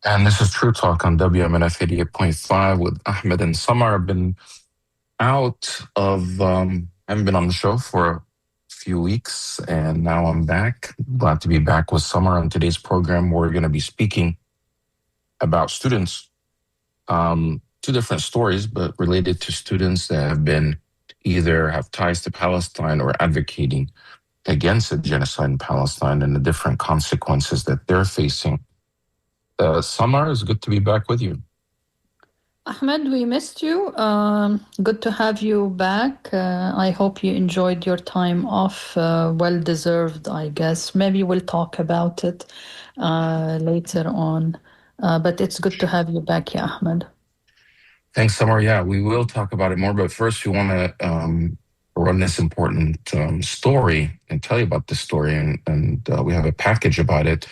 And this is True Talk on WMNF 88.5 with Ahmed and Samar. I've been haven't been on the show for a few weeks, and now I'm back. Glad to be back with Samar on today's program. We're going to be speaking about students. Two different stories, but related to students that have been either have ties to Palestine or advocating against the genocide in Palestine and the different consequences that they're facing. Samar, it's good to be back with you. Ahmed, we missed you. Good to have you back. I hope you enjoyed your time off. Well deserved, I guess. Maybe we'll talk about it later on. But it's good to have you back, yeah, Ahmed. Thanks, Samar. Yeah, we will talk about it more, but first, we want to run this important story and tell you about this story, and we have a package about it.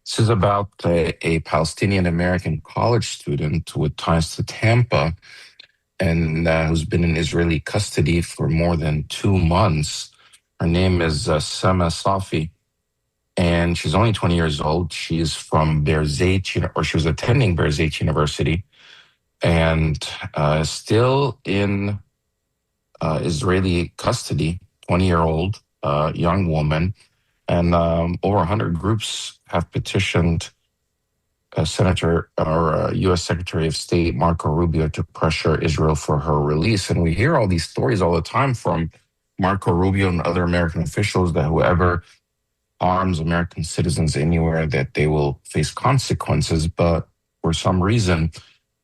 This is about a Palestinian American college student with ties to Tampa and who's been in Israeli custody for more than 2 months. Her name is Sama Safi, and she's only 20 years old. She's from or she was attending Berzeit University, and still in Israeli custody, 20-year-old young woman. And over 100 groups have petitioned U.S. Secretary of State Marco Rubio to pressure Israel for her release. And we hear all these stories all the time from Marco Rubio and other American officials that whoever harms American citizens anywhere, that they will face consequences. But for some reason,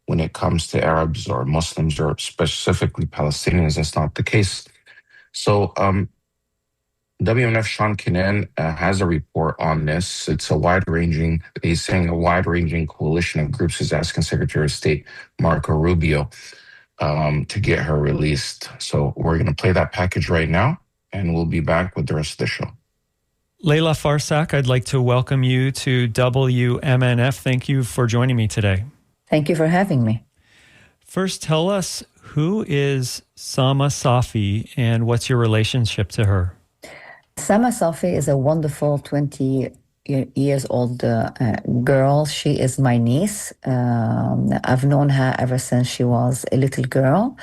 when it comes to Arabs or Muslims or specifically Palestinians, that's not the case. So WMF Sean Kinnan has a report on this. It's he's saying a wide-ranging coalition of groups is asking Secretary of State Marco Rubio to get her released. So we're going to play that package right now, and we'll be back with the rest of the show. Layla Farsak, I'd like to welcome you to WMNF. Thank you for joining me today. Thank you for having me. First, tell us, who is Sama Safi and what's your relationship to her? Sama Safi is a wonderful 20 years old girl. She is my niece. I've known her ever since she was a little girl,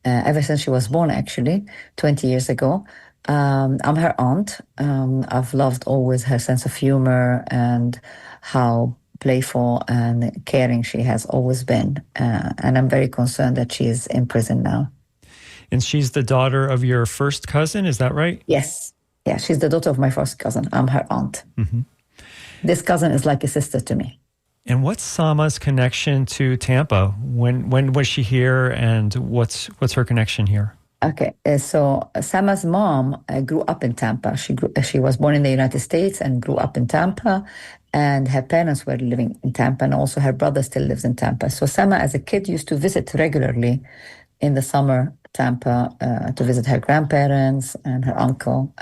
ever since she was born, actually, 20 years ago. I'm her aunt. I've loved always her sense of humor and how playful and caring she has always been. And I'm very concerned that she is in prison now. And she's the daughter of your first cousin, is that right? Yes. Yeah, she's the daughter of my first cousin. I'm her aunt. Mm-hmm. This cousin is like a sister to me. And what's Sama's connection to Tampa? When was she here, and what's her connection here? Okay, so Sama's mom grew up in Tampa. She was born in the United States and grew up in Tampa, and her parents were living in Tampa, and also her brother still lives in Tampa. So Sama, as a kid, used to visit regularly in the summer Tampa to visit her grandparents and her uncle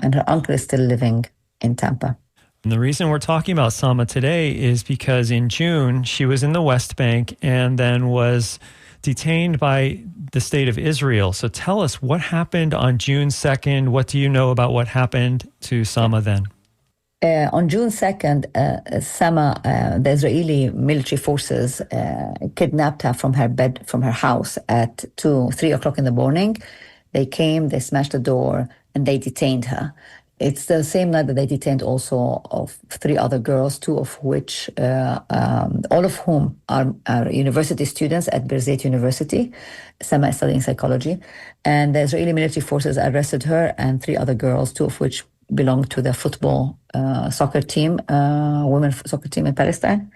is still living in Tampa. And the reason we're talking about Sama today is because in June, she was in the West Bank and then was detained by the state of Israel. So tell us, what happened on June 2nd? What do you know about what happened to Sama then? On June 2nd, Sama, the Israeli military forces kidnapped her from her house at 3 o'clock in the morning. They came, they smashed the door, and they detained her. It's the same night that they detained also of 3 other girls, 2 of which, all of whom are university students at Berzeit University. Sama is studying psychology. And the Israeli military forces arrested her and 3 other girls, 2 of which belong to the football soccer team, women's soccer team in Palestine.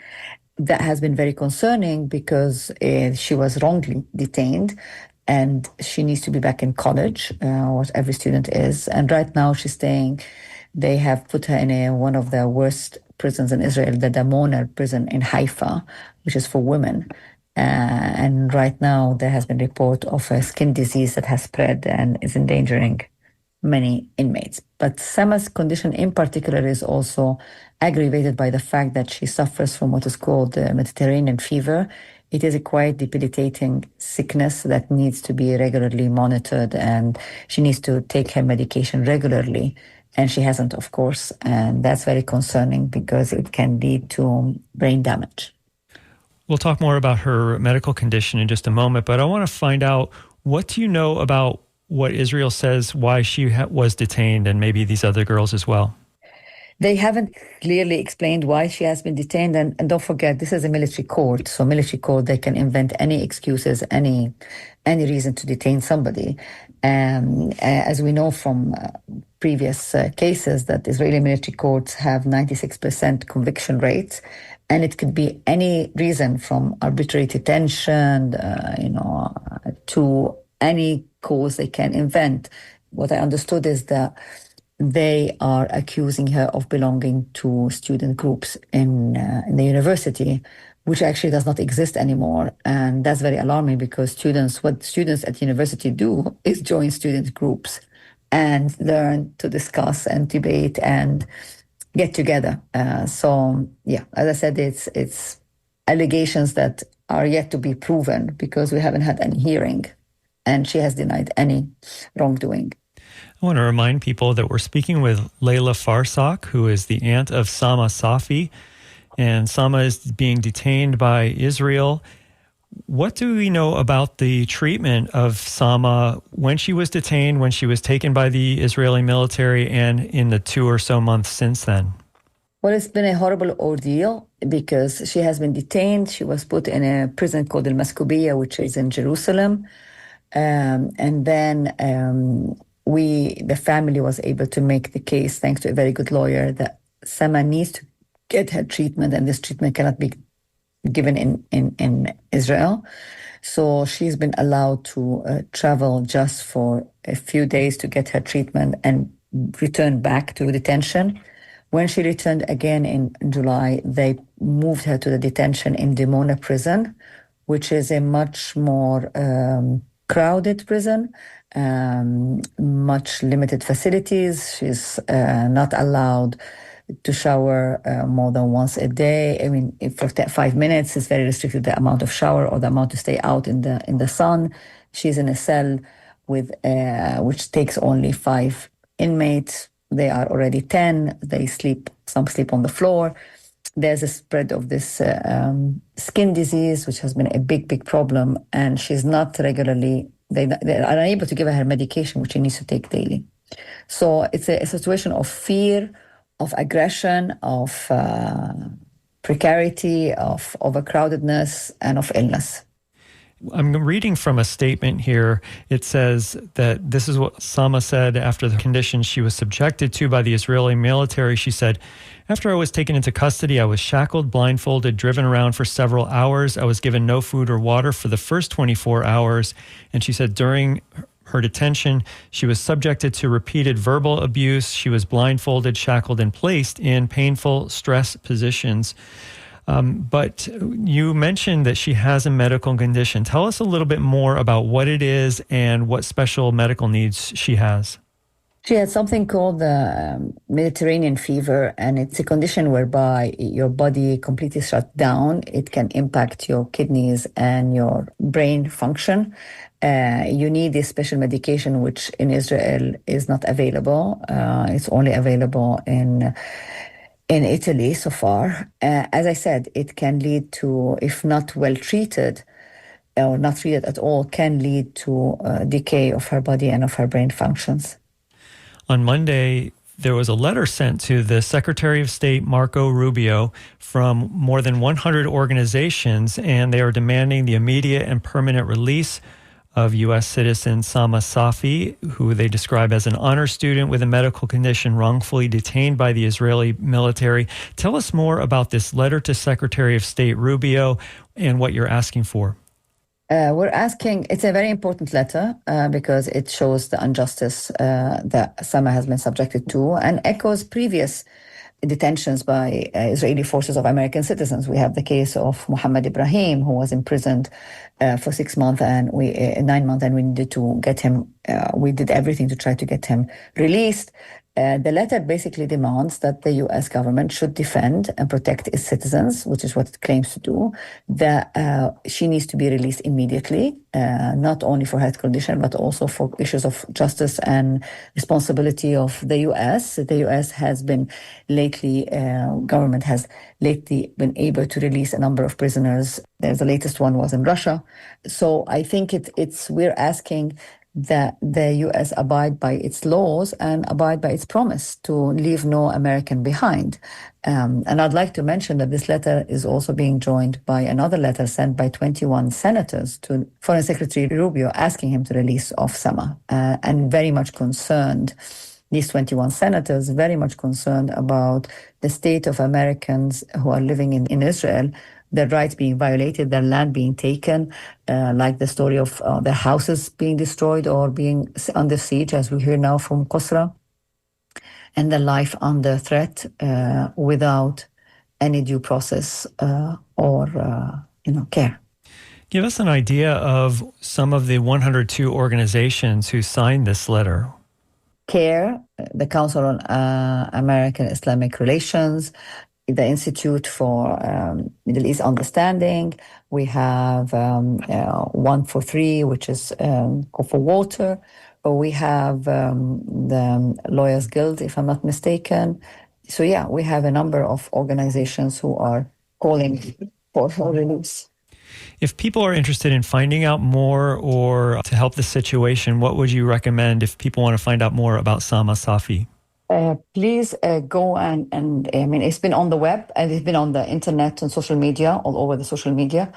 That has been very concerning because she was wrongly detained and she needs to be back in college, what every student is. And right now they have put her in one of the worst prisons in Israel, the Damoner prison in Haifa, which is for women. And right now there has been a report of a skin disease that has spread and is endangering many inmates. But Sama's condition in particular is also aggravated by the fact that she suffers from what is called Mediterranean fever. It is a quite debilitating sickness that needs to be regularly monitored, and she needs to take her medication regularly. And she hasn't, of course, and that's very concerning because it can lead to brain damage. We'll talk more about her medical condition in just a moment, but I want to find out, what do you know about what Israel says, why she was detained, and maybe these other girls as well? They haven't clearly explained why she has been detained. And don't forget, this is a military court. So military court, they can invent any excuses, any reason to detain somebody. As we know from previous cases, that Israeli military courts have 96% conviction rates. And it could be any reason from arbitrary detention, to any cause they can invent. What I understood is that they are accusing her of belonging to student groups in the university, which actually does not exist anymore. And that's very alarming, because what students at university do is join student groups and learn to discuss and debate and get together. As I said, it's allegations that are yet to be proven, because we haven't had any hearing, and she has denied any wrongdoing. I want to remind people that we're speaking with Layla Farsak, who is the aunt of Sama Safi, and Sama is being detained by Israel. What do we know about the treatment of Sama when she was detained, when she was taken by the Israeli military, and in the 2 or so months since then? Well, it's been a horrible ordeal, because she has been detained. She was put in a prison called El Maskubiya, which is in Jerusalem. And then the family was able to make the case, thanks to a very good lawyer, that Sama needs to get her treatment, and this treatment cannot be given in Israel. So she's been allowed to travel just for a few days to get her treatment and return back to detention. When she returned again in July, they moved her to the detention in Dimona prison, which is a much more crowded prison, much limited facilities. She's not allowed to shower more than once a day. I mean, for 5 minutes, it's very restricted, the amount of shower or the amount to stay out in the sun. She's in a cell with which takes only 5 inmates. They are already 10. Some sleep on the floor. There's a spread of this skin disease, which has been a big problem, and she's not regularly, they are unable to give her medication, which she needs to take daily. So it's a situation of fear, of aggression, of precarity, of overcrowdedness, and of illness. I'm reading from a statement here. It says that this is what Sama said after the conditions she was subjected to by the Israeli military. She said, "After I was taken into custody, I was shackled, blindfolded, driven around for several hours. I was given no food or water for the first 24 hours. And she said during her detention, she was subjected to repeated verbal abuse. She was blindfolded, shackled, and placed in painful stress positions." But you mentioned that she has a medical condition. Tell us a little bit more about what it is and what special medical needs she has. She had something called the Mediterranean fever, and it's a condition whereby your body completely shuts down. It can impact your kidneys and your brain function. You need this special medication, which in Israel is not available. It's only available in Italy so far. As I said, it can lead to, if not well treated or not treated at all, can lead to decay of her body and of her brain functions. On Monday, there was a letter sent to the Secretary of State, Marco Rubio, from more than 100 organizations, and they are demanding the immediate and permanent release of U.S. citizen Sama Safi, who they describe as an honor student with a medical condition wrongfully detained by the Israeli military. Tell us more about this letter to Secretary of State Rubio and what you're asking for. We're asking, it's a very important letter because it shows the injustice that Sama has been subjected to and echoes previous detentions by Israeli forces of American citizens. We have the case of Muhammad Ibrahim, who was imprisoned for 6 months and 9 months, and we needed to get him. We did everything to try to get him released. The letter basically demands that the U.S. government should defend and protect its citizens, which is what it claims to do. That she needs to be released immediately, not only for health condition, but also for issues of justice and responsibility of the U.S. The U.S. has been lately, government has lately been able to release a number of prisoners. The latest one was in Russia. So I think we're asking that the U.S. abide by its laws and abide by its promise to leave no American behind. And I'd like to mention that this letter is also being joined by another letter sent by 21 senators to Foreign Secretary Rubio asking him to release off Samar, and very much concerned. These 21 senators very much concerned about the state of Americans who are living in Israel, their rights being violated, their land being taken, like the story of their houses being destroyed or being under siege, as we hear now from Qusra, and their life under threat without any due process or care. Give us an idea of some of the 102 organizations who signed this letter. CARE, the Council on American Islamic Relations, the Institute for Middle East Understanding. We have 143, which is Call for Water. We have the Lawyers Guild, if I'm not mistaken. So yeah, we have a number of organizations who are calling for her release. If people are interested in finding out more or to help the situation, what would you recommend if people want to find out more about Sama Safi? Please go and I mean, it's been on the web and it's been on the internet and social media, all over the social media,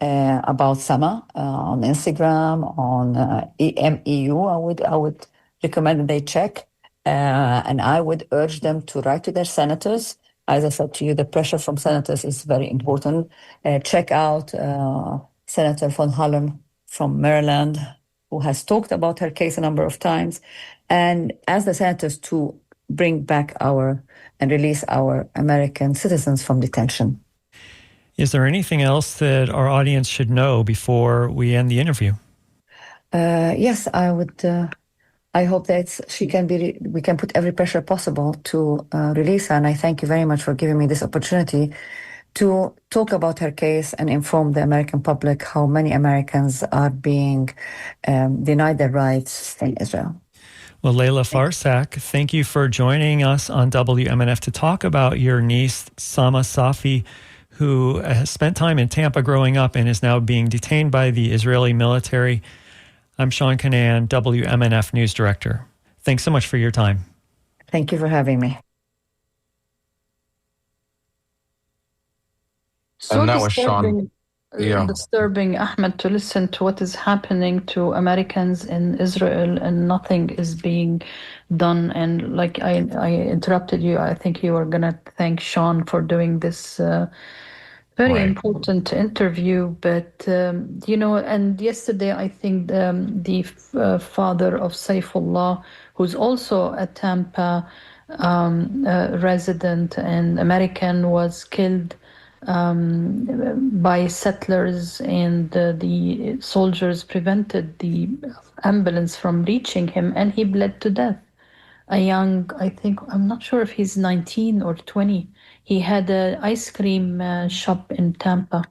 about Sama on Instagram, on EMEU. I would recommend that they check, and I would urge them to write to their senators. As I said to you, the pressure from senators is very important. Check out Senator von Hallam from Maryland, who has talked about her case a number of times, and ask the senators to bring back and release our American citizens from detention. Is there anything else that our audience should know before we end the interview? Yes, I would. I hope that we can put every pressure possible to release her. And I thank you very much for giving me this opportunity to talk about her case and inform the American public how many Americans are being denied their rights in Israel. Well, Layla Farsak, thank you for joining us on WMNF to talk about your niece, Sama Safi, who has spent time in Tampa growing up and is now being detained by the Israeli military. I'm Sean Canan, WMNF News Director. Thanks so much for your time. Thank you for having me. And that was Sean. Disturbing, Ahmed, to listen to what is happening to Americans in Israel and nothing is being done. And like I interrupted you, I think you were going to thank Sean for doing this very important interview. But, and yesterday, I think the father of Saifullah, who's also a Tampa resident and American, was killed by settlers, and the soldiers prevented the ambulance from reaching him, and he bled to death. A young, I'm not sure if he's 19 or 20. He had an ice cream shop in Tampa,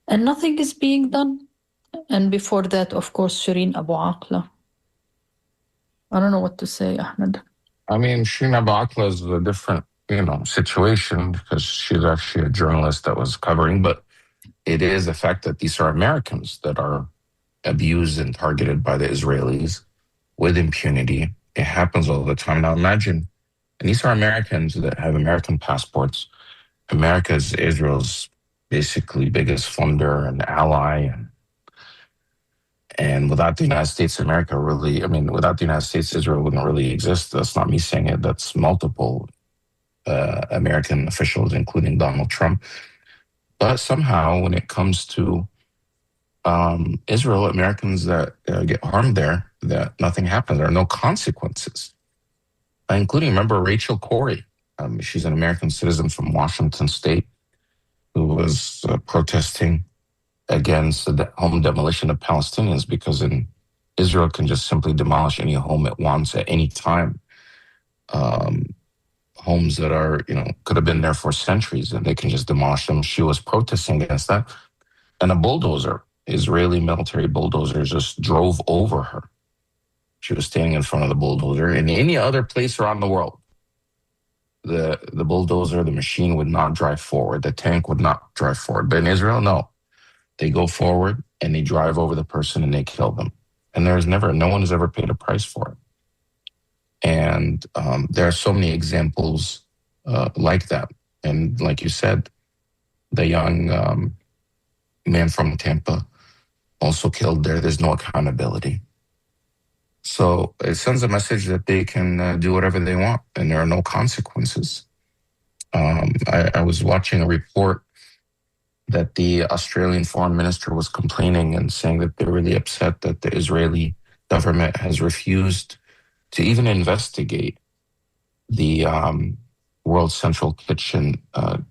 and nothing is being done. And before that, of course, Shireen Abu Aqla. I don't know what to say, Ahmed. I mean, Shireen Abu Aqla is a different situation because she's actually a journalist that was covering, but it is the fact that these are Americans that are abused and targeted by the Israelis with impunity. It happens all the time. Now imagine, and these are Americans that have American passports. America is Israel's basically biggest funder and ally, and without the United States, without the United States, Israel wouldn't really exist. That's not me saying it. That's multiple American officials, including Donald Trump. But somehow, when it comes to Israel, Americans that get harmed there, that nothing happens. There are no consequences, including, remember, Rachel Corrie. She's an American citizen from Washington State who was protesting against the home demolition of Palestinians because Israel can just simply demolish any home it wants at any time. um, homes that are, could have been there for centuries, and they can just demolish them. She was protesting against that. And a bulldozer, Israeli military bulldozer, just drove over her. She was standing in front of the bulldozer. In any other place around the world, the bulldozer, the machine would not drive forward. The tank would not drive forward. But in Israel, no. They go forward and they drive over the person and they kill them. And no one has ever paid a price for it. And there are so many examples like that. And like you said, the young man from Tampa also killed there. There's no accountability. So it sends a message that they can do whatever they want and there are no consequences. I was watching a report that the Australian foreign minister was complaining and saying that they're really upset that the Israeli government has refused to even investigate the World Central Kitchen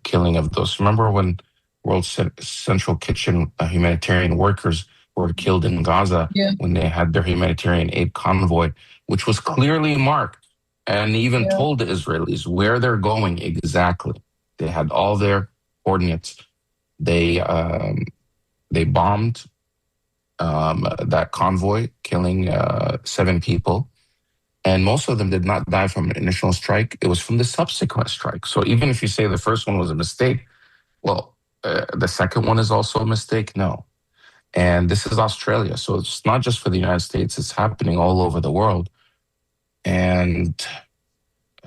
killing of those. Remember when World Central Kitchen humanitarian workers were killed in Gaza when they had their humanitarian aid convoy, which was clearly marked and even told the Israelis where they're going exactly. They had all their coordinates. They bombed that convoy, killing 7 people. And most of them did not die from an initial strike. It was from the subsequent strike. So even if you say the first one was a mistake, well, the second one is also a mistake? No. And this is Australia. So it's not just for the United States. It's happening all over the world. And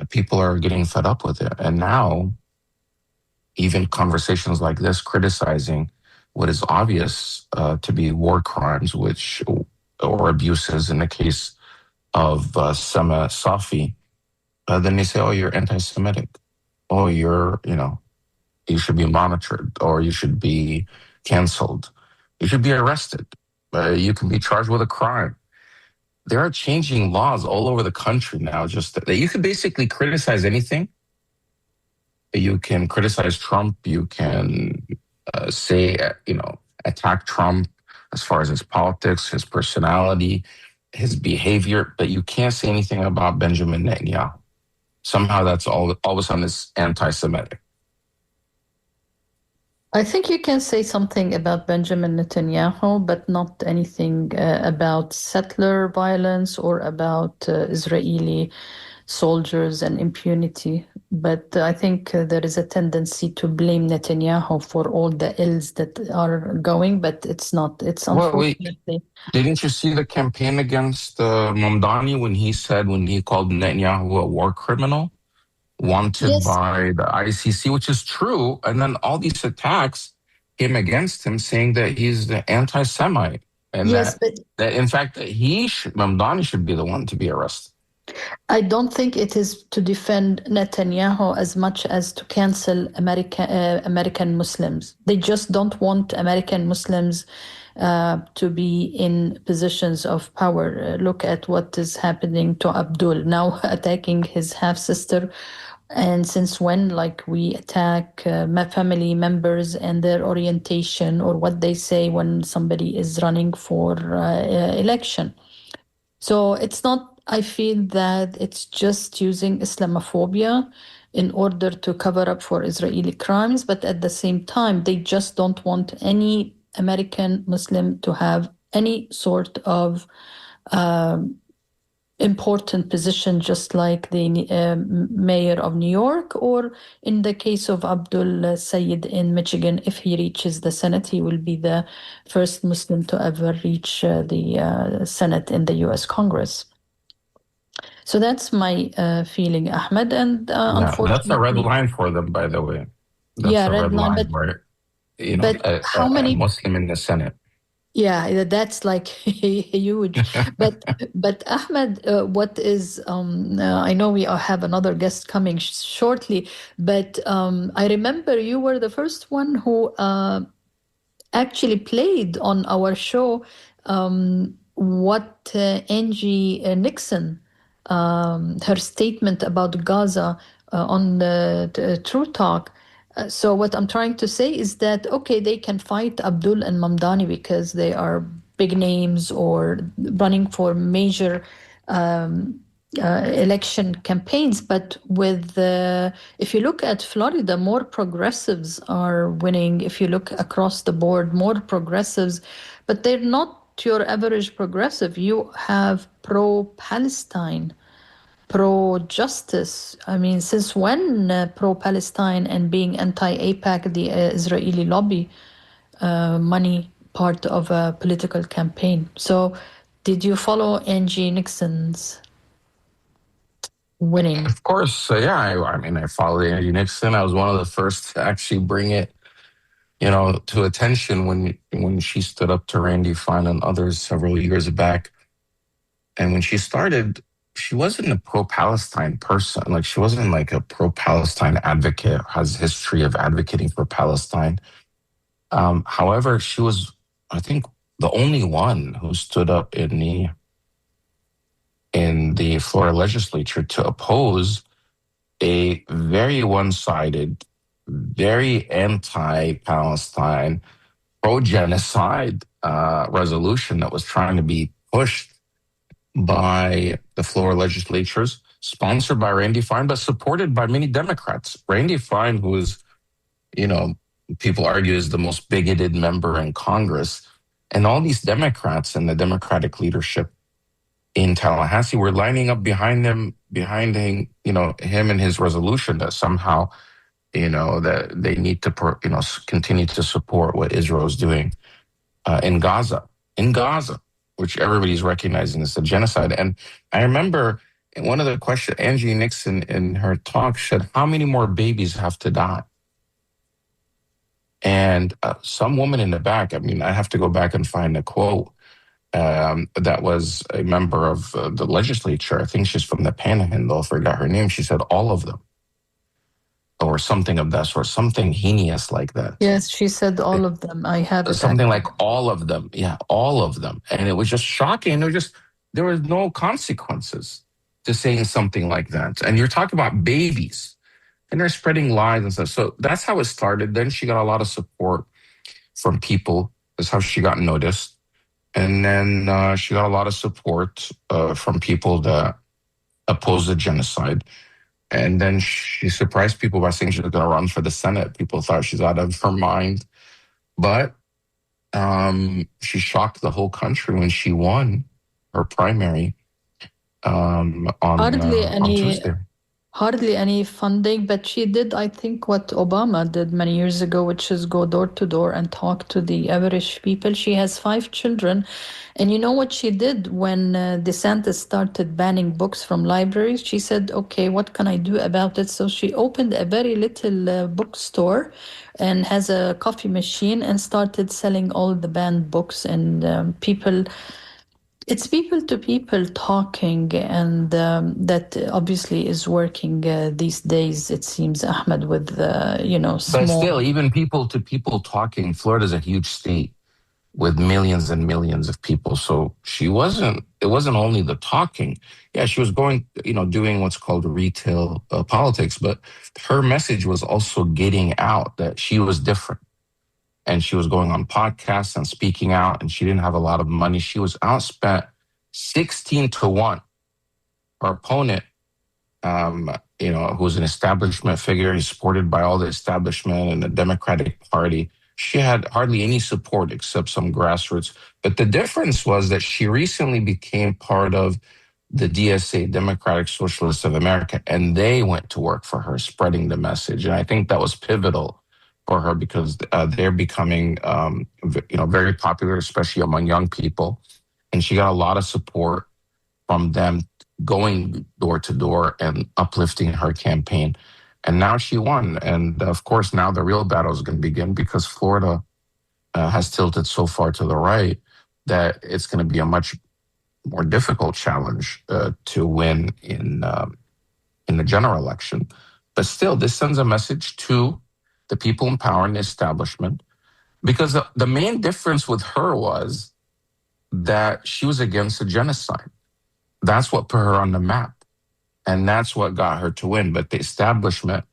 people are getting fed up with it. And now, even conversations like this criticizing what is obvious to be war crimes, or abuses in the case of Sama Safi, then they say, oh, you're anti-Semitic. Oh, you should be monitored, or you should be canceled. You should be arrested. You can be charged with a crime. There are changing laws all over the country now, just that you can basically criticize anything. You can criticize Trump. You can attack Trump as far as his politics, his personality, his behavior, but you can't say anything about Benjamin Netanyahu. Somehow that's all of a sudden is anti-Semitic. I think you can say something about Benjamin Netanyahu, but not anything about settler violence or about Israeli soldiers and impunity. But I think there is a tendency to blame Netanyahu for all the ills that are going, but it's not. It's unfortunately. Didn't you see the campaign against Mamdani when he called Netanyahu a war criminal, wanted by the ICC, which is true, and then all these attacks came against him, saying that he's the anti-Semite, and that in fact Mamdani should be the one to be arrested. I don't think it is to defend Netanyahu as much as to cancel American Muslims. They just don't want American Muslims to be in positions of power. Look at what is happening to Abdul, now attacking his half-sister. And since when, we attack my family members and their orientation or what they say when somebody is running for election. So it's not, I feel that it's just using Islamophobia in order to cover up for Israeli crimes, but at the same time, they just don't want any American Muslim to have any sort of important position, just like the mayor of New York, or in the case of Abdul Sayed in Michigan, if he reaches the Senate, he will be the first Muslim to ever reach the Senate in the US Congress. So that's my feeling, Ahmed. And unfortunately, that's a red line for them, by the way. That's a red line where a Muslim in the Senate. Yeah, that's huge. but Ahmed, what is I know we have another guest coming shortly, but I remember you were the first one who actually played on our show what Angie Nixon, her statement about Gaza on the True Talk. So what I'm trying to say is that, okay, they can fight Abdul and Mamdani because they are big names or running for major election campaigns. But with if you look at Florida, more progressives are winning. If you look across the board, more progressives, but they're not your average progressive. You have pro-Palestine, pro-justice. I mean, since when pro-Palestine and being anti-AIPAC, the Israeli lobby, money part of a political campaign? So did you follow Angie Nixon's winning? Of course, yeah. I mean, I followed Angie Nixon. I was one of the first to actually bring it, to attention when she stood up to Randy Fine and others several years back. And when she started, she wasn't a pro-Palestine person. Like, she wasn't like a pro-Palestine advocate, has history of advocating for Palestine. However, she was, I think, the only one who stood up in the Florida legislature to oppose a very one-sided, very anti-Palestine, pro-genocide resolution that was trying to be pushed by the Florida legislatures, sponsored by Randy Fine, but supported by many Democrats. Randy Fine, who is, people argue is the most bigoted member in Congress, and all these Democrats and the Democratic leadership in Tallahassee were lining up behind him, him and his resolution that somehow, that they need to, continue to support what Israel is doing in Gaza, which everybody's recognizing as a genocide. And I remember one of the questions, Angie Nixon in her talk said, how many more babies have to die? And some woman in the back, I mean, I have to go back and find a quote, that was a member of the legislature. I think she's from the Panhandle. I forgot her name. She said all of them, or something of that sort, something heinous like that. Yes, she said all of them. I have it. Something like all of them. Yeah, all of them. And it was just shocking. There was no consequences to saying something like that. And you're talking about babies, and they're spreading lies and stuff. So that's how it started. Then she got a lot of support from people. That's how she got noticed. And then she got a lot of support from people that oppose the genocide. And then she surprised people by saying she was going to run for the Senate. People thought she's out of her mind. But she shocked the whole country when she won her primary on Tuesday. Hardly any funding, but she did, I think, what Obama did many years ago, which is go door to door and talk to the average people. She has 5 children. And you know what she did when DeSantis started banning books from libraries? She said, okay, what can I do about it? So she opened a very little bookstore and has a coffee machine and started selling all the banned books. And it's people to people talking, and that obviously is working these days, it seems, Ahmed, with, small... But still, even people to people talking, Florida's a huge state with millions and millions of people. So it wasn't only the talking. Yeah, she was going, doing what's called retail politics, but her message was also getting out that she was different. And she was going on podcasts and speaking out, and she didn't have a lot of money. She was outspent 16-1. Her opponent, who's an establishment figure, he's supported by all the establishment and the Democratic Party. She had hardly any support except some grassroots. But the difference was that she recently became part of the DSA, Democratic Socialists of America, and they went to work for her, spreading the message. And I think that was pivotal for her because they're becoming, very popular, especially among young people. And she got a lot of support from them going door to door and uplifting her campaign. And now she won. And of course, now the real battle is going to begin because Florida has tilted so far to the right that it's going to be a much more difficult challenge to win in the general election. But still, this sends a message to the people in power and the establishment, because the main difference with her was that she was against the genocide. That's what put her on the map. And that's what got her to win. But the establishment,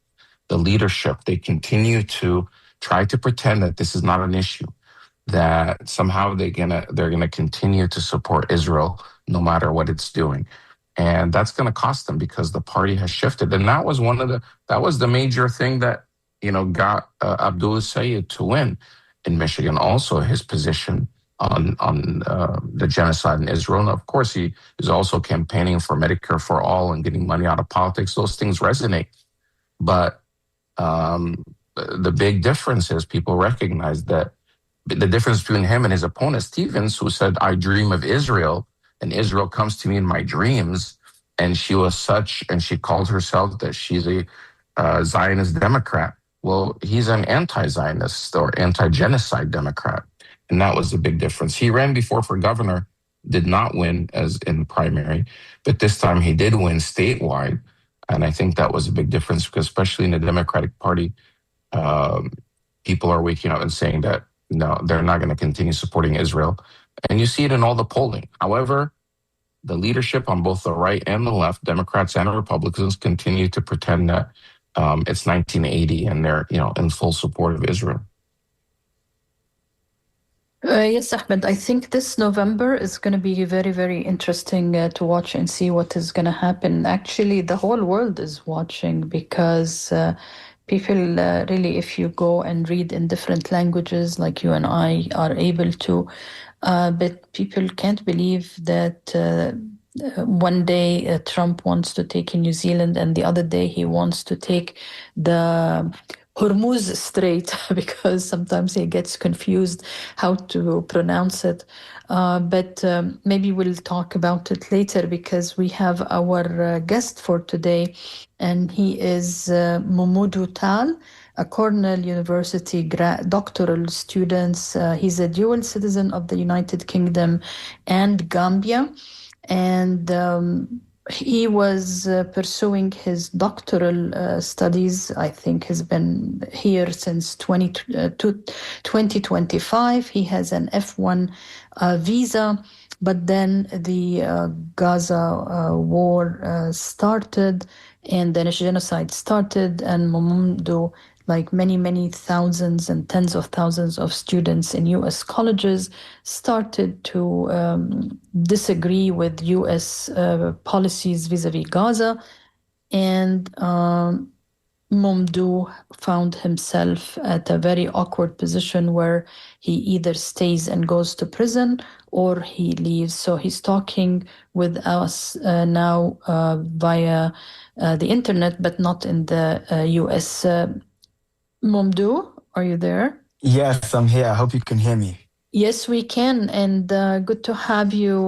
the leadership, they continue to try to pretend that this is not an issue, that somehow they're gonna continue to support Israel no matter what it's doing. And that's going to cost them because the party has shifted. And that was the major thing that, got Abdullah Sayed to win in Michigan. Also, his position on the genocide in Israel. And of course, he is also campaigning for Medicare for all and getting money out of politics. Those things resonate. But the big difference is people recognize that the difference between him and his opponent, Stevens, who said, I dream of Israel, and Israel comes to me in my dreams. And she called herself that she's a Zionist Democrat. Well, he's an anti-Zionist or anti-genocide Democrat. And that was the big difference. He ran before for governor, did not win as in the primary, but this time he did win statewide. And I think that was a big difference because especially in the Democratic Party, people are waking up and saying that no, they're not going to continue supporting Israel. And you see it in all the polling. However, the leadership on both the right and the left, Democrats and Republicans, continue to pretend that it's 1980 and they're in full support of Israel. Yes, Ahmed, I think this November is going to be very, very interesting to watch and see what is going to happen. Actually, the whole world is watching because people really, if you go and read in different languages like you and I are able to, but people can't believe that one day Trump wants to take in New Zealand and the other day he wants to take the Hormuz Strait because sometimes he gets confused how to pronounce it. But maybe we'll talk about it later because we have our guest for today, and he is Mumudu Tal, a Cornell University doctoral student. He's a dual citizen of the United Kingdom and Gambia. And he was pursuing his doctoral studies. I think he's been here since 2025. He has an F1 visa, but then the Gaza war started and then a genocide started, and Momondo, like many, many thousands and tens of thousands of students in U.S. colleges, started to disagree with U.S. policies vis-a-vis Gaza. And Momdou found himself at a very awkward position where he either stays and goes to prison or he leaves. So he's talking with us now via the internet, but not in the U.S. Momdou, are you there? Yes, I'm here. I hope you can hear me. Yes, we can. And good to have you,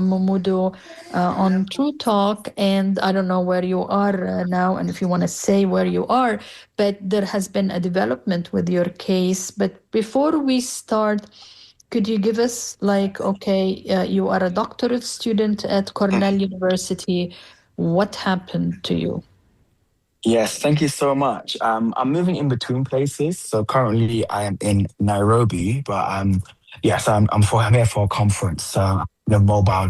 Momudo, on True Talk. And I don't know where you are now and if you want to say where you are, but there has been a development with your case. But before we start, could you give us you are a doctorate student at Cornell University. What happened to you? Yes, thank you so much. I'm moving in between places. So currently I am in Nairobi, but yes, I'm here for a conference. So I'm mobile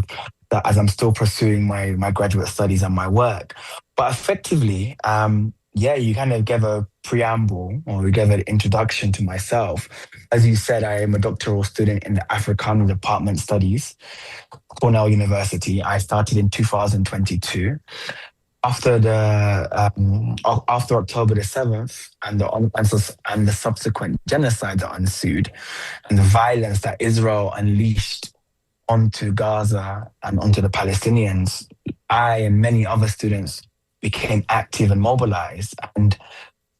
as I'm still pursuing my graduate studies and my work. But effectively, you kind of gave a preamble or you gave an introduction to myself. As you said, I am a doctoral student in the Africana Department Studies, Cornell University. I started in 2022. After October the 7th and the subsequent genocide that ensued and the violence that Israel unleashed onto Gaza and onto the Palestinians, I and many other students became active and mobilized. And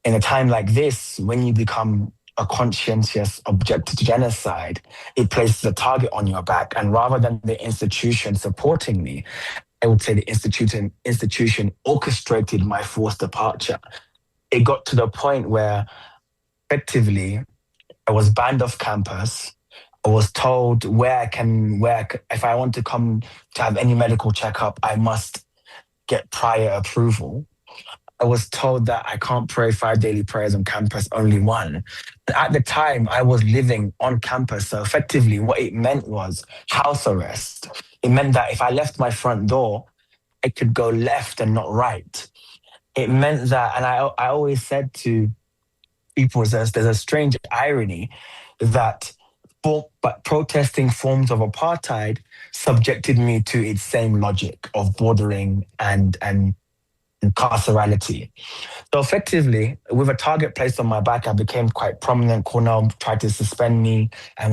in a time like this, when you become a conscientious objector to genocide, it places a target on your back. And rather than the institution supporting me, I would say the institution orchestrated my forced departure. It got to the point where effectively I was banned off campus. I was told if I want to come to have any medical checkup, I must get prior approval. I was told that I can't pray 5 daily prayers on campus, only one. And at the time, I was living on campus. So effectively, what it meant was house arrest. It meant that if I left my front door, I could go left and not right. It meant that, and I always said to people, there's a strange irony that but protesting forms of apartheid subjected me to its same logic of bordering and carcerality. So effectively, with a target placed on my back, I became quite prominent. Cornell tried to suspend me, and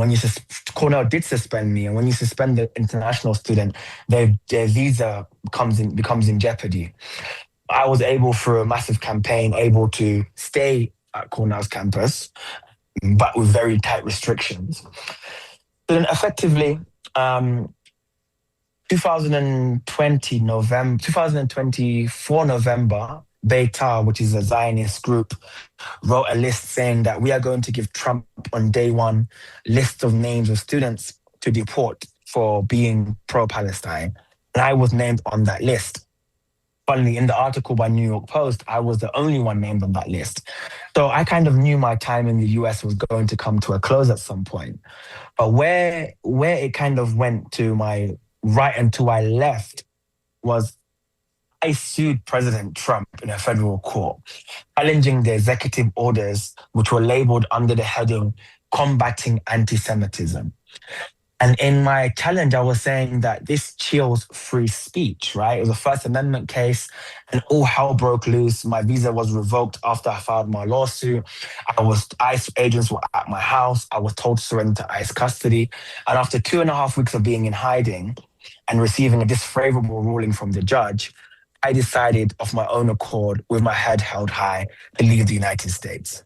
Cornell did suspend me, and when you suspend the international student, their visa becomes in jeopardy. I was able, through a massive campaign, able to stay at Cornell's campus, but with very tight restrictions. So then, effectively, 2024 November, Beitar, which is a Zionist group, wrote a list saying that we are going to give Trump on day one list of names of students to deport for being pro-Palestine. And I was named on that list. Funnily, in the article by New York Post, I was the only one named on that list. So I kind of knew my time in the US was going to come to a close at some point. But where it kind of went to my right until I left was I sued President Trump in a federal court, challenging the executive orders which were labeled under the heading Combating Anti-Semitism. And in my challenge, I was saying that this chills free speech, right? It was a First Amendment case, and all hell broke loose. My visa was revoked after I filed my lawsuit. ICE agents were at my house. I was told to surrender to ICE custody. And after 2.5 weeks of being in hiding and receiving a disfavorable ruling from the judge, I decided of my own accord, with my head held high, to leave the United States.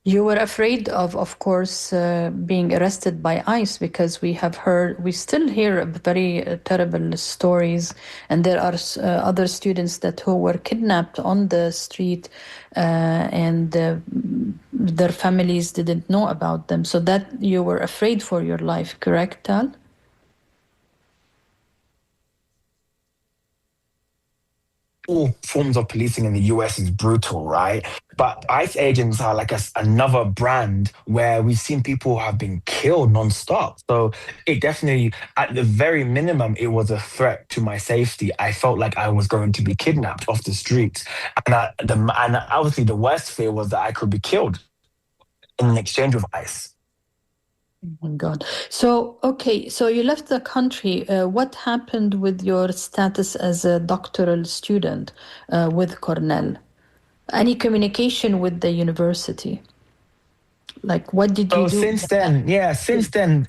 You were afraid of course, being arrested by ICE, because we still hear very terrible stories, and there are other students who were kidnapped on the street, and their families didn't know about them. So that you were afraid for your life, correct, Tal? All forms of policing in the US is brutal, right? But ICE agents are like another brand where we've seen people have been killed nonstop. So it definitely, at the very minimum, it was a threat to my safety. I felt like I was going to be kidnapped off the streets. And obviously the worst fear was that I could be killed in exchange with ICE. Oh my God. So, okay, so you left the country. What happened with your status as a doctoral student with Cornell? Any communication with the university? Like, what did you do? Since then,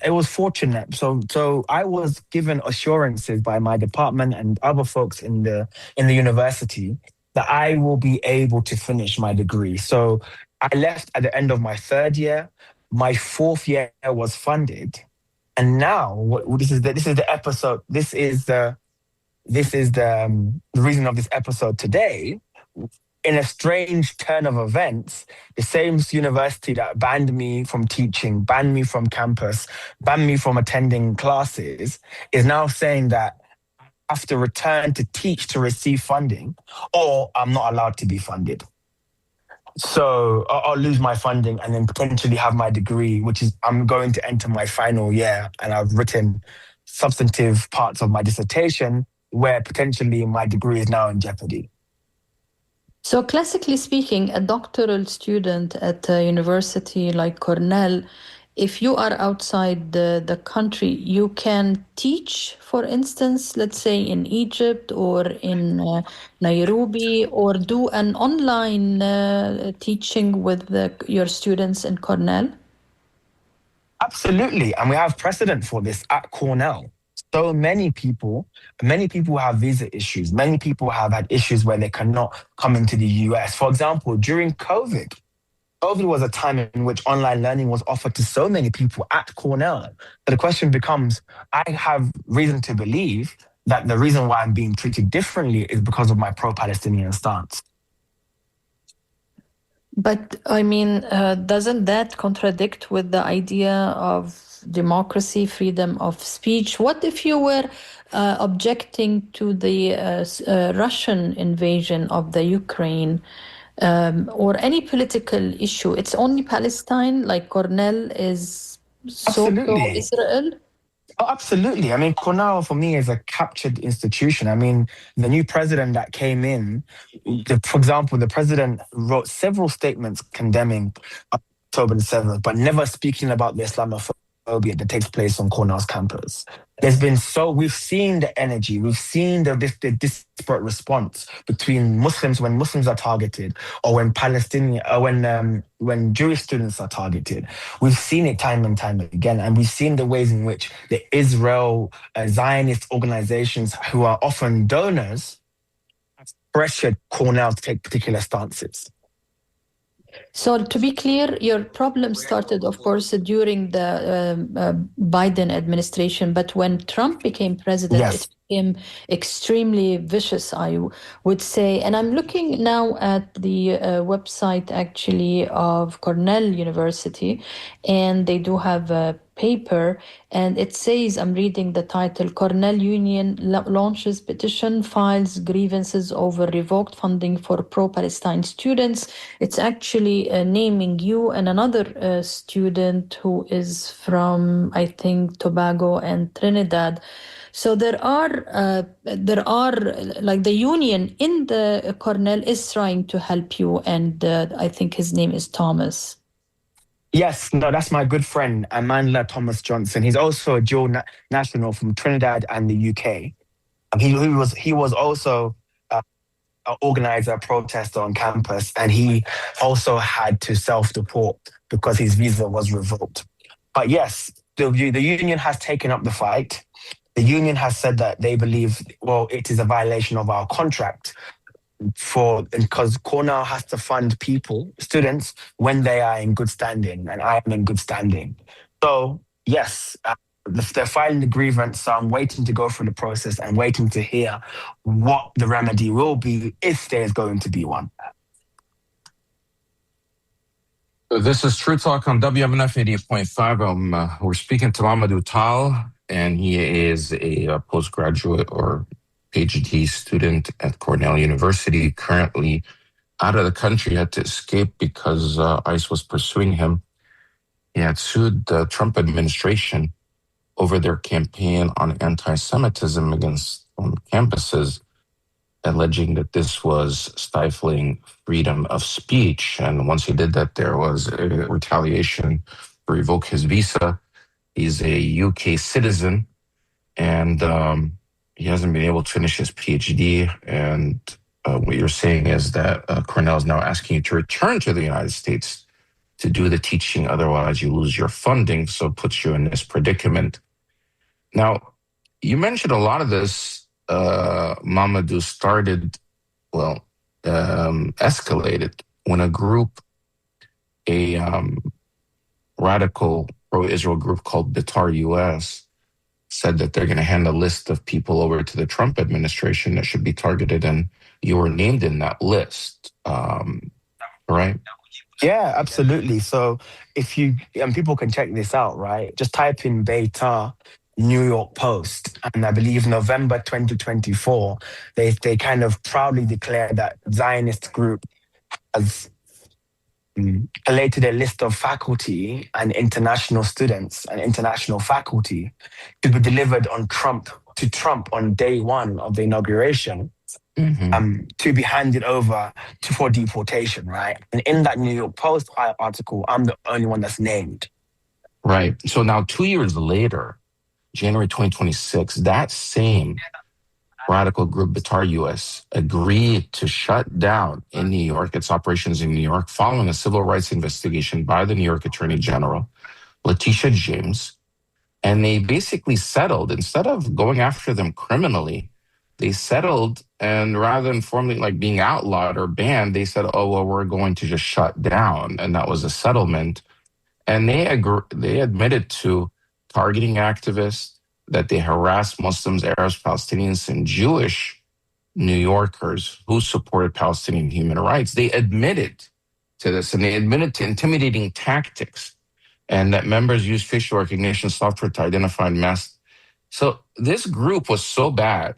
it was fortunate. So I was given assurances by my department and other folks in the university that I will be able to finish my degree. So I left at the end of my third year. My fourth year was funded, and now this is the episode. This is the reason of this episode today. In a strange turn of events, the same university that banned me from teaching, banned me from campus, banned me from attending classes, is now saying that I have to return to teach to receive funding, or I'm not allowed to be funded. So I'll lose my funding and then potentially have my degree, which is I'm going to enter my final year, and I've written substantive parts of my dissertation where potentially my degree is now in jeopardy. So classically speaking, a doctoral student at a university like Cornell, if you are outside the country, you can teach, for instance, let's say in Egypt or in Nairobi, or do an online teaching with your students in Cornell? Absolutely. And we have precedent for this at Cornell. So many people have visa issues. Many people have had issues where they cannot come into the US. For example, during COVID was a time in which online learning was offered to so many people at Cornell. So the question becomes, I have reason to believe that the reason why I'm being treated differently is because of my pro-Palestinian stance. But I mean, doesn't that contradict with the idea of democracy, freedom of speech? What if you were objecting to the Russian invasion of the Ukraine? Or any political issue? It's only Palestine, like Cornell is so pro-Israel? Oh, absolutely. I mean, Cornell for me is a captured institution. I mean, the new president that came in, for example, the president wrote several statements condemning October the 7th, but never speaking about the Islamophobia that takes place on Cornell's campus. We've seen the energy, we've seen the disparate response between Muslims when Muslims are targeted, or when Palestinian, or when Jewish students are targeted. We've seen it time and time again, and we've seen the ways in which the Israel Zionist organizations, who are often donors, pressured Cornell to take particular stances. So to be clear, your problem started, of course, during the Biden administration, but when Trump became president, Yes. it became extremely vicious, I would say. And I'm looking now at the website, actually, of Cornell University, and they do have a paper, and it says, I'm reading the title, Cornell Union launches petition, files grievances over revoked funding for pro-Palestine students. It's actually naming you and another student who is from, I think, Tobago and Trinidad. So there are like the union in the Cornell is trying to help you, and I think his name is Thomas. Yes, no, that's my good friend, Amanda Thomas Johnson. He's also a dual national from Trinidad and the UK. He was also an organizer, protester on campus, and he also had to self-deport because his visa was revoked. But yes, the union has taken up the fight. The union has said that they believe, well, it is a violation of our contract because Cornell has to fund students, when they are in good standing, and I am in good standing. So yes, they're filing the grievance. So I'm waiting to go through the process and waiting to hear what the remedy will be, if there's going to be one. This is True Talk on WMNF 88.5. We're speaking to Ahmed Utal, and he is a postgraduate or PhD student at Cornell University, currently out of the country, had to escape because ICE was pursuing him. He had sued the Trump administration over their campaign on anti-Semitism against campuses, alleging that this was stifling freedom of speech. And once he did that, there was a retaliation to revoke his visa. He's a UK citizen, and he hasn't been able to finish his PhD. And what you're saying is that Cornell is now asking you to return to the United States to do the teaching. Otherwise, you lose your funding. So it puts you in this predicament. Now, you mentioned a lot of this, Mamadou, escalated when a group, a radical pro-Israel group called Bedier US, said that they're going to hand a list of people over to the Trump administration that should be targeted, and you were named in that list, right? Yeah, absolutely. So and people can check this out, right? Just type in Beta New York Post, and I believe November 2024, they kind of proudly declared that Zionist group has collated a list of faculty and international students and international faculty to be delivered to Trump on day one of the inauguration, to be handed over for deportation, right? And in that New York Post article, I'm the only one that's named. Right. So now 2 years later, January 2026, that same radical group, Bedier US, agreed to shut down in New York its operations in New York following a civil rights investigation by the New York Attorney General, Letitia James. And they basically settled. Instead of going after them criminally, they settled, and rather than formally like being outlawed or banned, they said, oh, well, we're going to just shut down. And that was a settlement. And they admitted to targeting activists, that they harassed Muslims, Arabs, Palestinians, and Jewish New Yorkers who supported Palestinian human rights. They admitted to this, and they admitted to intimidating tactics, and that members used facial recognition software to identify mass. So this group was so bad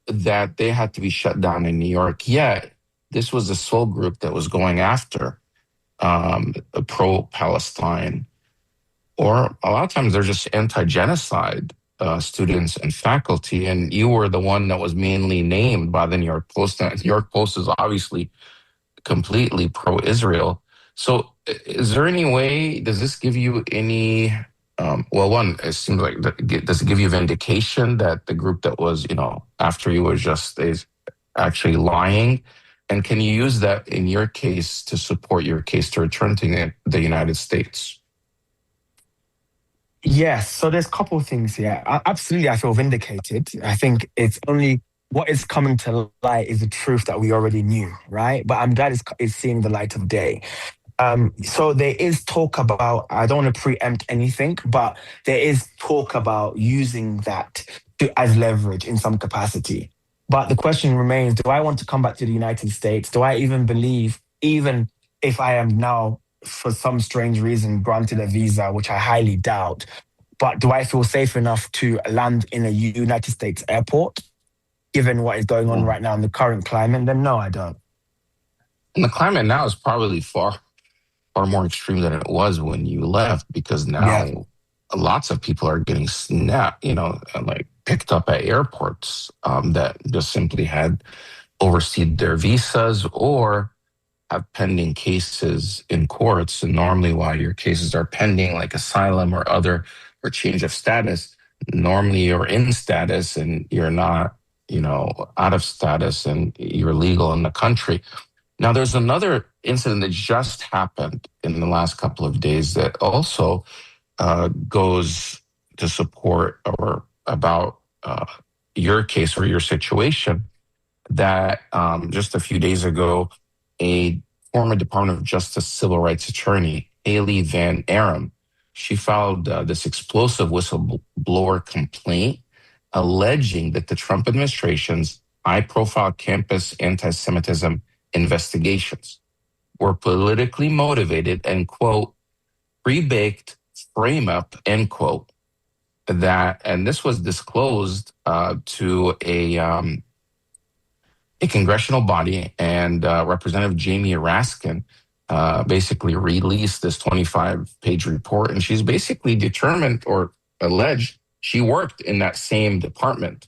that they had to be shut down in New York. Yet this was the sole group that was going after pro-Palestine, or a lot of times they're just anti-genocide students and faculty. And you were the one that was mainly named by the New York Post. New York Post is obviously completely pro-Israel. So, is there any way? Does this give you any? Well, one, it seems like does it give you vindication that the group that was, after you was just is actually lying? And can you use that in your case to support your case to return to the United States? Yes, so there's a couple of things here. Absolutely, I feel vindicated. I think it's only what is coming to light is the truth that we already knew, right? But I'm glad it's seeing the light of day. So there is talk about, I don't want to preempt anything, but there is talk about using that as leverage in some capacity. But the question remains, do I want to come back to the United States? Do I even believe, even if I am now, for some strange reason, granted a visa, which I highly doubt, but do I feel safe enough to land in a United States airport, given what is going on right now in the current climate? Then no, I don't. And the climate now is probably far more extreme than it was when you left, because now lots of people are getting snapped, like picked up at airports that just simply had overstayed their visas or have pending cases in courts. And normally, while your cases are pending, like asylum or change of status, normally you're in status and you're not, out of status and you're legal in the country. Now, there's another incident that just happened in the last couple of days that also goes to support or about your case or your situation. That just a few days ago, a former Department of Justice civil rights attorney, Haley Van Aram, she filed this explosive whistleblower complaint alleging that the Trump administration's high-profile campus anti-Semitism investigations were politically motivated and, quote, pre-baked frame up, end quote. And this was disclosed to a congressional body, and Representative Jamie Raskin basically released this 25-page report, and she's basically determined or alleged she worked in that same department,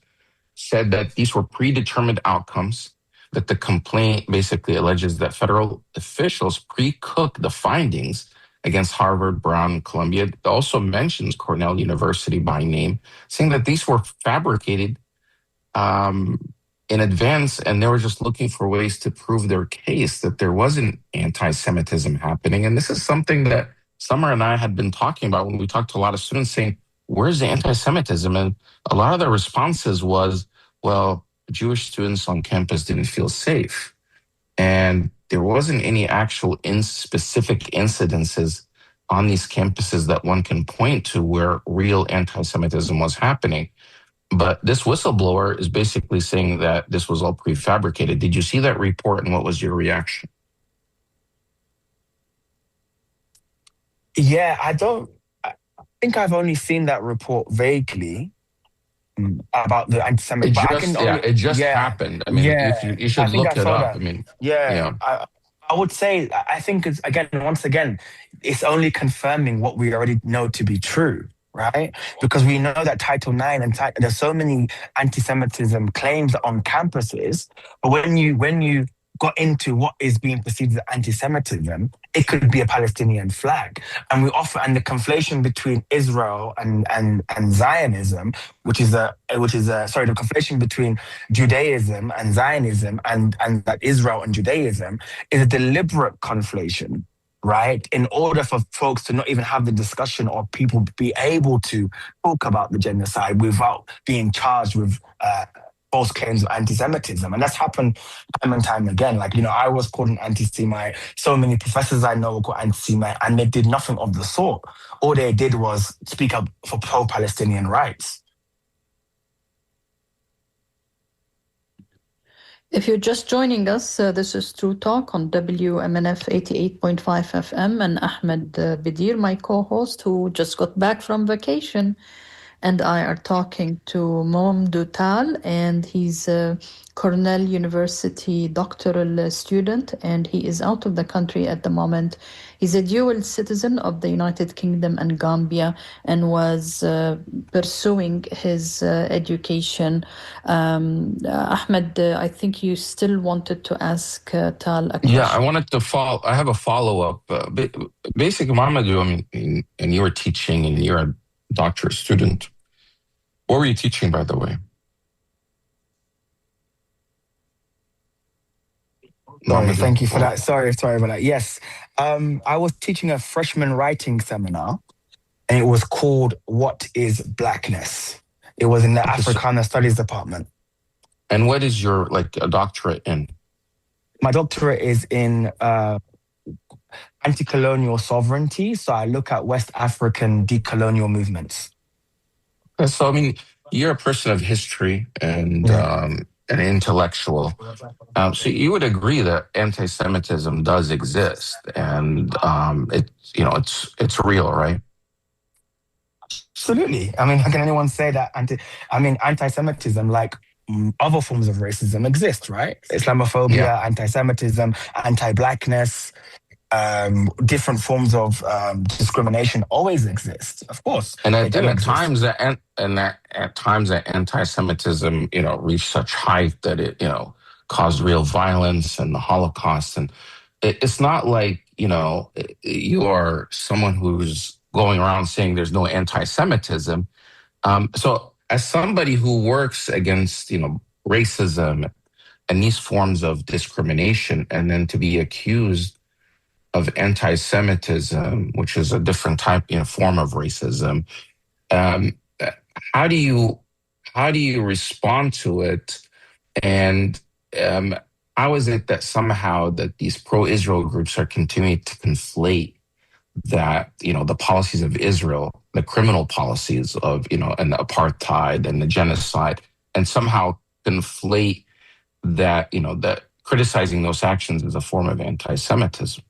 said that these were predetermined outcomes, that the complaint basically alleges that federal officials pre-cooked the findings against Harvard, Brown, Columbia. It also mentions Cornell University by name, saying that these were fabricated in advance, and they were just looking for ways to prove their case that there wasn't anti-Semitism happening. And this is something that Samar and I had been talking about when we talked to a lot of students, saying, where's the anti-Semitism? And a lot of the responses was, well, Jewish students on campus didn't feel safe. And there wasn't any actual specific incidences on these campuses that one can point to where real anti-Semitism was happening. But this whistleblower is basically saying that this was all prefabricated. Did you see that report, and what was your reaction? Yeah, I think I've only seen that report vaguely about the anti-Semitic. It just happened. I mean, you should look it up. I mean, I would say, I think once again, it's only confirming what we already know to be true, right? Because we know that Title IX and there's so many anti-Semitism claims on campuses, but when you got into what is being perceived as anti-Semitism, it could be a Palestinian flag. And the conflation between Israel and Zionism, the conflation between Judaism and Zionism and that Israel and Judaism is a deliberate conflation, right? In order for folks to not even have the discussion or people be able to talk about the genocide without being charged with false claims of anti-Semitism. And that's happened time and time again. I was called an anti-Semite. So many professors I know were called anti-Semite, and they did nothing of the sort. All they did was speak up for pro-Palestinian rights. If you're just joining us, this is True Talk on WMNF 88.5 FM, and Ahmed Bedier, my co-host, who just got back from vacation. and I are talking to Momdou Tal, and he's a Cornell University doctoral student, and he is out of the country at the moment. He's a dual citizen of the United Kingdom and Gambia, and was pursuing his education. Ahmed, I think you still wanted to ask Tal a question. Yeah, I wanted to follow. I have a follow-up. Basically, Mohammed, and you were teaching, and you're a doctorate student. What were you teaching, by the way? Sorry, thank you for that. Sorry about that. Yes, I was teaching a freshman writing seminar, and it was called "What is Blackness?" It was in the Africana Studies department. And what is your a doctorate in? My doctorate is in anti-colonial sovereignty. So I look at West African decolonial movements. So I mean, you're a person of history and an intellectual. So you would agree that anti-Semitism does exist, and it's real, right? Absolutely. I mean, how can anyone say that? Anti-Semitism, like other forms of racism, exist, right? Islamophobia, anti-Semitism, anti-blackness, different forms of discrimination always exist, of course. And at times that anti-Semitism, reached such height that it, caused real violence and the Holocaust. And it's not like, you are someone who's going around saying there's no anti-Semitism. So as somebody who works against, racism and these forms of discrimination, and then to be accused of anti-Semitism, which is a different type, form of racism, how do you respond to it? And how is it that somehow that these pro-Israel groups are continuing to conflate that, the policies of Israel, the criminal policies of, and the apartheid and the genocide, and somehow conflate that, that criticizing those actions as a form of anti-Semitism?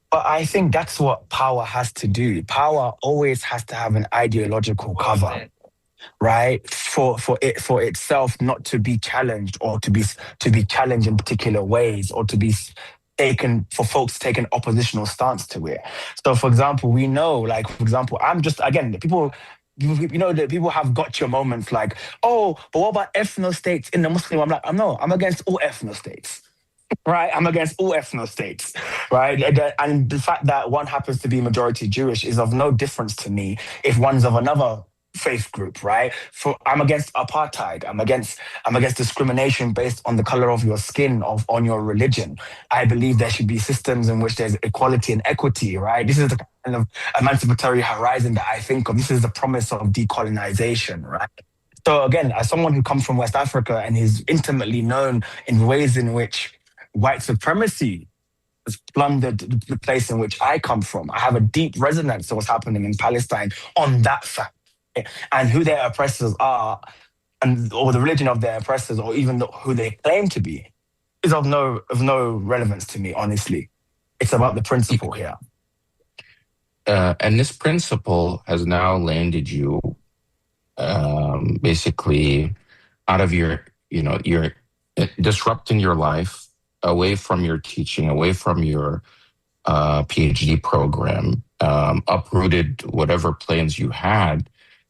But I think that's what power has to do. Power always has to have an ideological cover, right? For itself not to be challenged, or to be challenged in particular ways, or to be taken, for folks to take an oppositional stance to it. So, for example, we know, I'm just, again, people. That people have gotcha moments like, oh, but what about ethno states in the Muslim? I'm against all ethno states. Right, I'm against all ethno states, right? And the fact that one happens to be majority Jewish is of no difference to me if one's of another faith group, right? I'm against apartheid. I'm against discrimination based on the color of your skin, on your religion. I believe there should be systems in which there's equality and equity, right? This is the kind of emancipatory horizon that I think of. This is the promise of decolonization, right? So again, as someone who comes from West Africa and is intimately known in ways in which white supremacy has plundered the place in which I come from, I have a deep resonance to what's happening in Palestine on that fact, and who their oppressors are, or the religion of their oppressors, or even who they claim to be, is of no relevance to me. Honestly, it's about the principle here. And this principle has now landed you basically out of your disrupting your life, away from your teaching, away from your PhD program, uprooted whatever plans you had.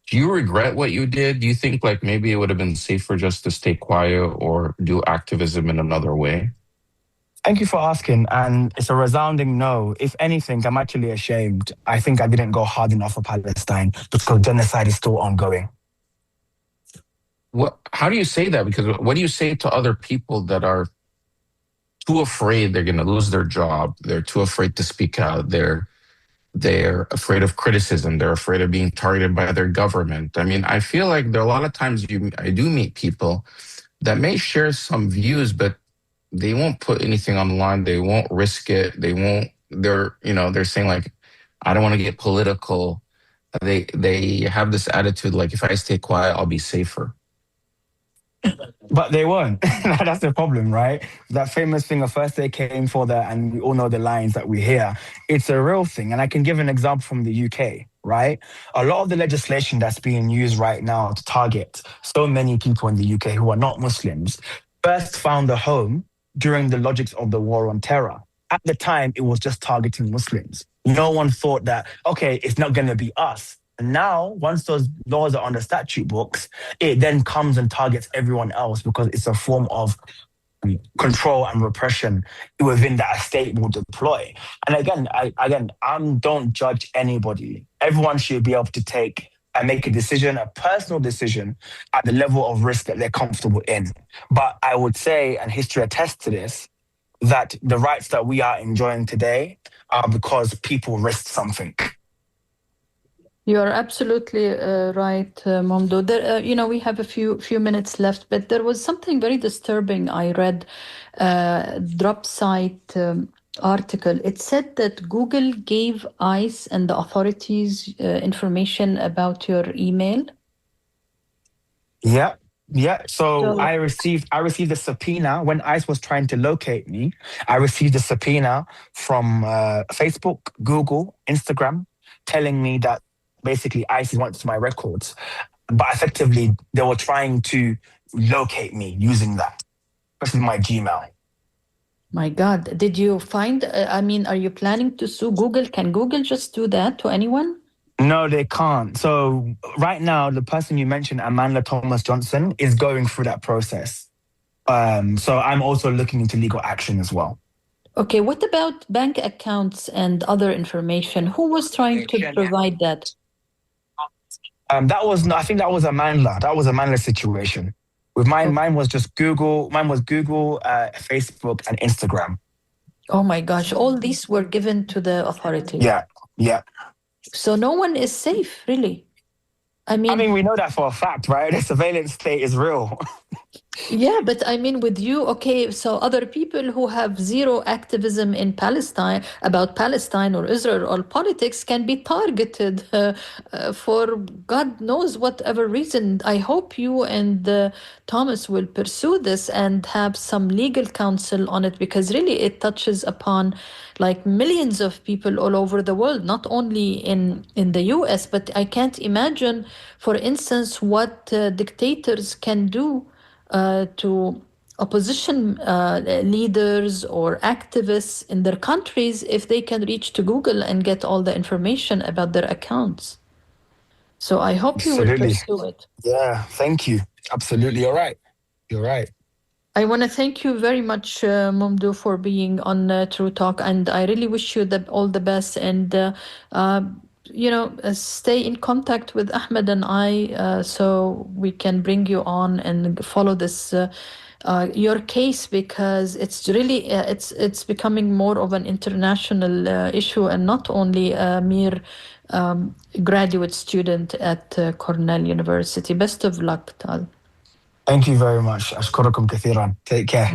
Do you regret what you did? Do you think maybe it would have been safer just to stay quiet or do activism in another way? Thank you for asking. And it's a resounding no. If anything, I'm actually ashamed. I think I didn't go hard enough for Palestine because genocide is still ongoing. How do you say that? Because what do you say to other people that are too afraid they're going to lose their job? They're too afraid to speak out. They're afraid of criticism. They're afraid of being targeted by their government. I mean, I feel like there are a lot of times I do meet people that may share some views, but they won't put anything online. They won't risk it. They're saying I don't want to get political. They have this attitude if I stay quiet, I'll be safer. But they weren't. That's the problem, right? That famous thing of first they came for the, and we all know the lines that we hear. It's a real thing. And I can give an example from the UK, right? A lot of the legislation that's being used right now to target so many people in the UK who are not Muslims first found a home during the logics of the war on terror. At the time, it was just targeting Muslims. No one thought that, okay, it's not going to be us. And now, once those laws are on the statute books, it then comes and targets everyone else because it's a form of control and repression within that a state will deploy. And again, I don't judge anybody. Everyone should be able to take and make a decision, a personal decision, at the level of risk that they're comfortable in. But I would say, and history attests to this, that the rights that we are enjoying today are because people risked something. You are absolutely right, Momdo. There, we have a few minutes left, but there was something very disturbing. I read drop site article. It said that Google gave ICE and the authorities information about your email. Yeah. So I received a subpoena when ICE was trying to locate me. I received a subpoena from Facebook, Google, Instagram, telling me that basically ICE wants my records. But effectively, they were trying to locate me using that, especially my Gmail. My God, did you find? Are you planning to sue Google? Can Google just do that to anyone? No, they can't. So right now, the person you mentioned, Amanda Thomas Johnson, is going through that process. So I'm also looking into legal action as well. Okay, what about bank accounts and other information? Who was trying to provide that? I think that was Amanda. That was Amanda's situation. With mine was just Google. Mine was Google, Facebook, and Instagram. Oh my gosh! All these were given to the authorities. Yeah. So no one is safe, really. I mean, we know that for a fact, right? The surveillance state is real. Yeah, but with you, okay, so other people who have zero activism in Palestine, about Palestine or Israel or politics, can be targeted for God knows whatever reason. I hope you and Thomas will pursue this and have some legal counsel on it, because really it touches upon like millions of people all over the world, not only in the US, but I can't imagine, for instance, what dictators can do to opposition leaders or activists in their countries if they can reach to Google and get all the information about their accounts. So I hope you will pursue it. Yeah, thank you. Absolutely, you're right. I want to thank you very much, Mumdu, for being on True Talk, and I really wish you all the best. And stay in contact with Ahmed and I, so we can bring you on and follow this your case, because it's really it's becoming more of an international issue and not only a mere graduate student at Cornell University. Best of luck, Tal. Thank you very much. أشكركم كثيرا. Take care.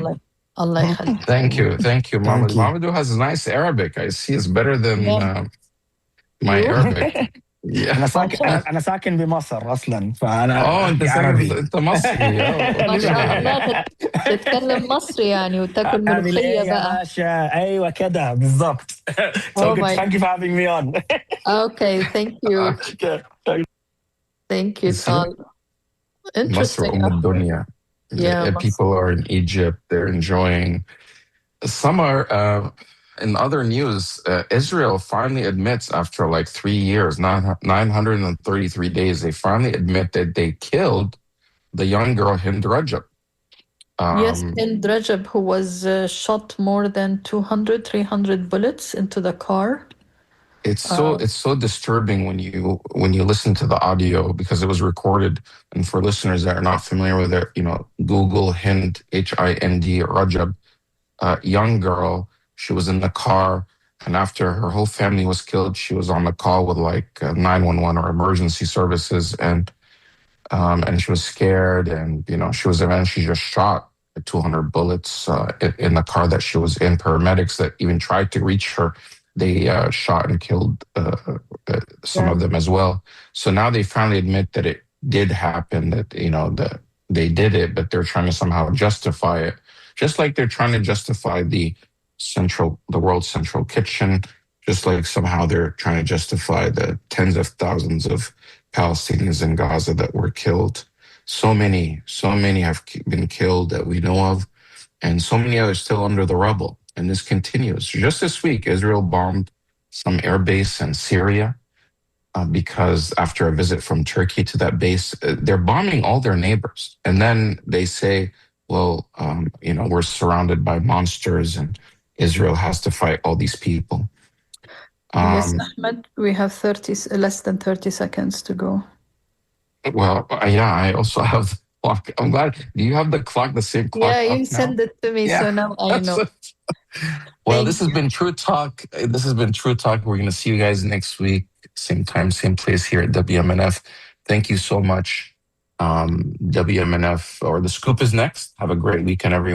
Allah يخليك. Thank you, Mohammed. Mohammed has nice Arabic. I see it's better than my Arabic. أنا ساكن بمصر أصلا فأنا أنت عربي. أنت مصري. ما شاء الله تتكلم مصري يعني وتاكل ملوخية بقى. أيوة كده بالضبط. So good. Thank you for having me on. Okay, thank you. Thank you, Tal. Interesting. People are in Egypt. They're enjoying. Samar, in other news, Israel finally admits after like 3 years, 933 days, they finally admit that they killed the young girl Hind Rajab. Yes, Hind Rajab, who was shot more than 200, 300 bullets into the car. It's so disturbing when you listen to the audio, because it was recorded. And for listeners that are not familiar with it, Google Hind, Hind Rajab, young girl. She was in the car, and after her whole family was killed, she was on the call with like 911 or emergency services, and she was scared, and she was eventually just shot with 200 bullets in the car that she was in. Paramedics that even tried to reach her, they shot and killed some of them as well. So now they finally admit that it did happen, that they did it, but they're trying to somehow justify it, just like they're trying to justify the world's central kitchen, just like somehow they're trying to justify the tens of thousands of Palestinians in Gaza that were killed. So many have been killed that we know of, and so many others still under the rubble. And this continues. Just this week, Israel bombed some air base in Syria. Because after a visit from Turkey to that base, they're bombing all their neighbors. And then they say, well, we're surrounded by monsters and Israel has to fight all these people. Yes, Ahmed, we have less than 30 seconds to go. Well, yeah, I also have the clock. I'm glad. Do you have the clock, the same clock? Yeah, you send it to me, so now I know. Well, this has been True Talk. This has been True Talk. We're going to see you guys next week. Same time, same place here at WMNF. Thank you so much. WMNF, or The Scoop is next. Have a great weekend, everyone.